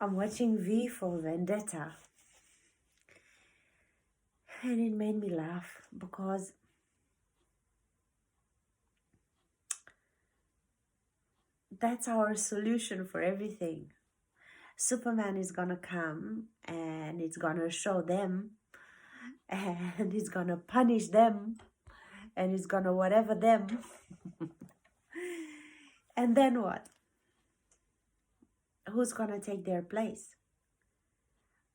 I'm watching V for Vendetta. And it made me laugh because that's our solution for everything. Superman is gonna come and it's gonna show them and it's gonna punish them and it's gonna whatever them. And then what? Who's gonna take their place?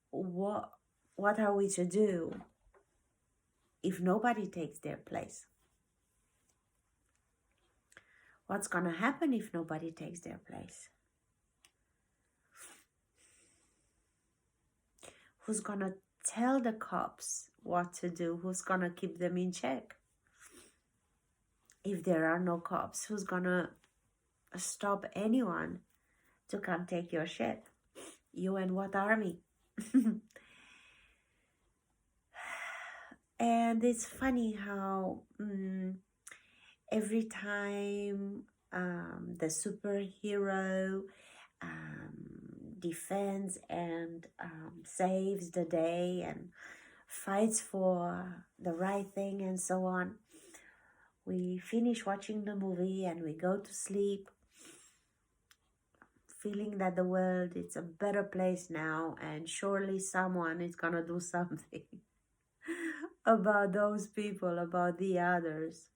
What are we to do if nobody takes their place? What's gonna happen if nobody takes their place? Who's gonna tell the cops what to do? Who's gonna keep them in check? If there are no cops, who's gonna stop anyone to come take your shit? You and what army? And it's funny how every time the superhero defends and saves the day and fights for the right thing and so on, we finish watching the movie and we go to sleep feeling that the world is a better place now and surely someone is gonna do something about those people, about the others.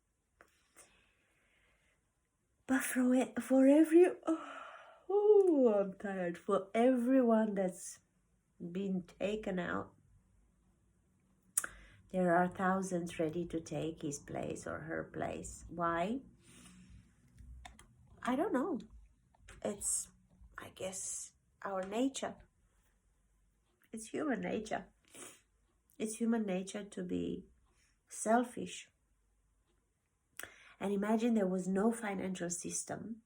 But for every, oh, I'm tired. For everyone that's been taken out, there are thousands ready to take his place or her place. Why? I don't know. It's, I guess, our nature. It's human nature. It's human nature to be selfish. And imagine there was no financial system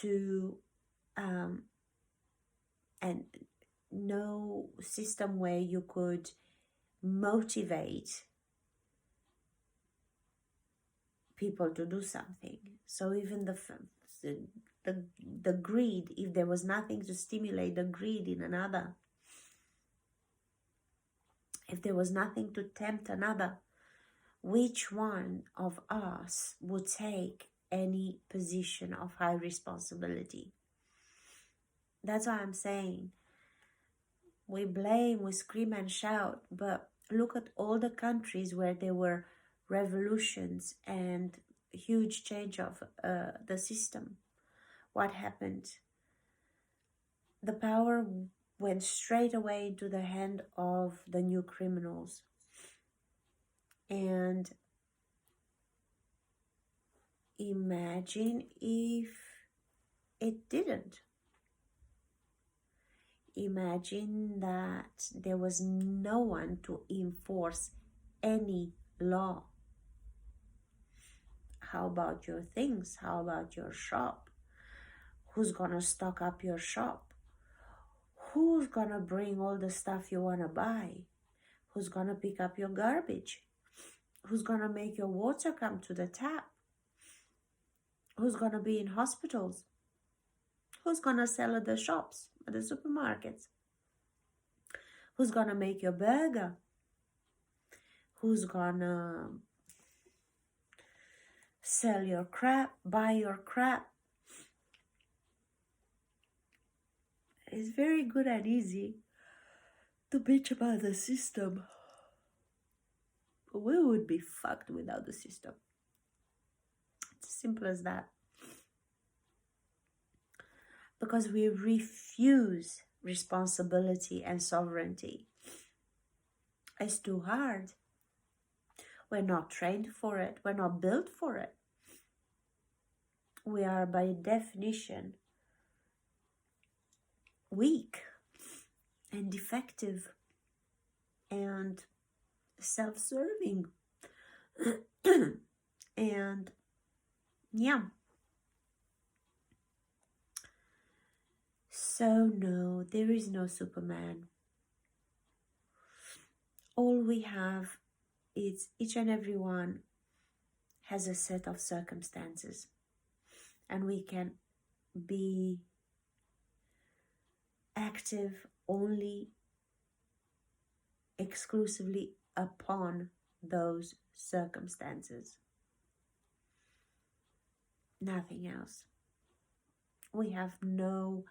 to, and no system where you could motivate people to do something. So even the greed, if there was nothing to stimulate the greed in another, if there was nothing to tempt another, which one of us would take any position of high responsibility? That's why I'm saying we blame, we scream and shout, but look at all the countries where there were revolutions and huge change of the system. What happened? The power went straight away into the hand of the new criminals. And imagine if it didn't. Imagine that there was no one to enforce any law. How about your things? How about your shop? Who's gonna stock up your shop? Who's gonna bring all the stuff you wanna buy? Who's gonna pick up your garbage? Who's gonna make your water come to the tap? Who's gonna be in hospitals? Who's gonna sell at the shops, at the supermarkets? Who's gonna make your burger? Who's gonna sell your crap, buy your crap? It's very good and easy to bitch about the system. But we would be fucked without the system. It's as simple as that. Because we refuse responsibility and sovereignty. It's too hard. We're not trained for it. We're not built for it. We are by definition weak and defective and self-serving. And yeah. So no, there is no Superman. All we have is each and every one has a set of circumstances, and we can be active only exclusively upon those circumstances. Nothing else. We have no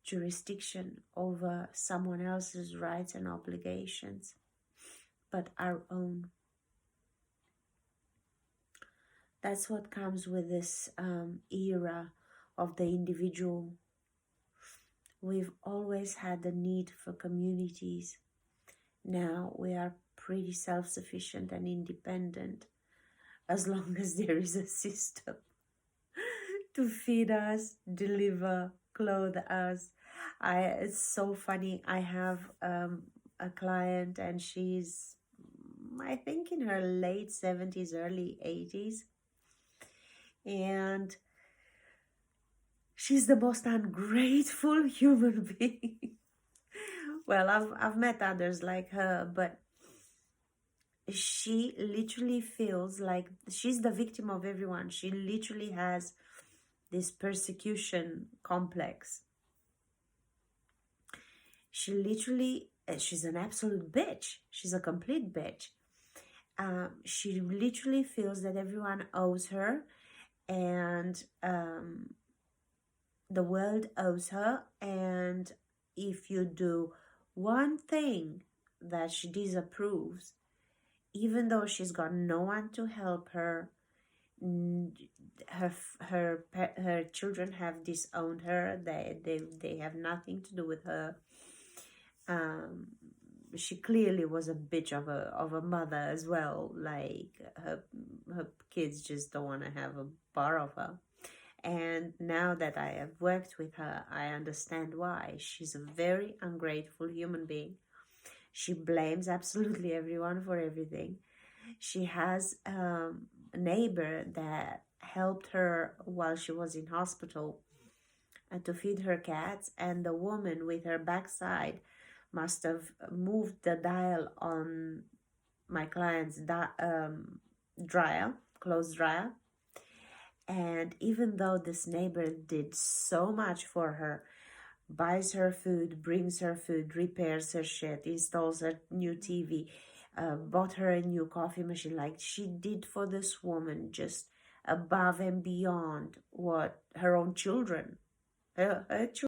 jurisdiction over someone else's rights and obligations but our own. That's what comes with this era of the individual. We've always had the need for communities. Now we are pretty self-sufficient and independent, as long as there is a system to feed us, deliver, clothe us. It's so funny. I have a client, and she's, I think, in her late 70s, early 80s. And she's the most ungrateful human being. Well, I've met others like her, but she literally feels like she's the victim of everyone. She literally has this persecution complex. She literally, she's an absolute bitch. She's a complete bitch. She literally feels that everyone owes her, and the world owes her, and if you do one thing that she disapproves, even though she's got no one to help her, her children have disowned her, they have nothing to do with her. She clearly was a bitch of a mother as well. Like her kids just don't want to have a bar of her. And now that I have worked with her, I understand why. She's a very ungrateful human being. She blames absolutely everyone for everything. She has a neighbor that helped her while she was in hospital to feed her cats, and the woman with her backside must have moved the dial on my client's clothes dryer. And even though this neighbor did so much for her, buys her food, brings her food, repairs her shit, installs her new TV, bought her a new coffee machine, like she did for this woman just above and beyond what her own children, her children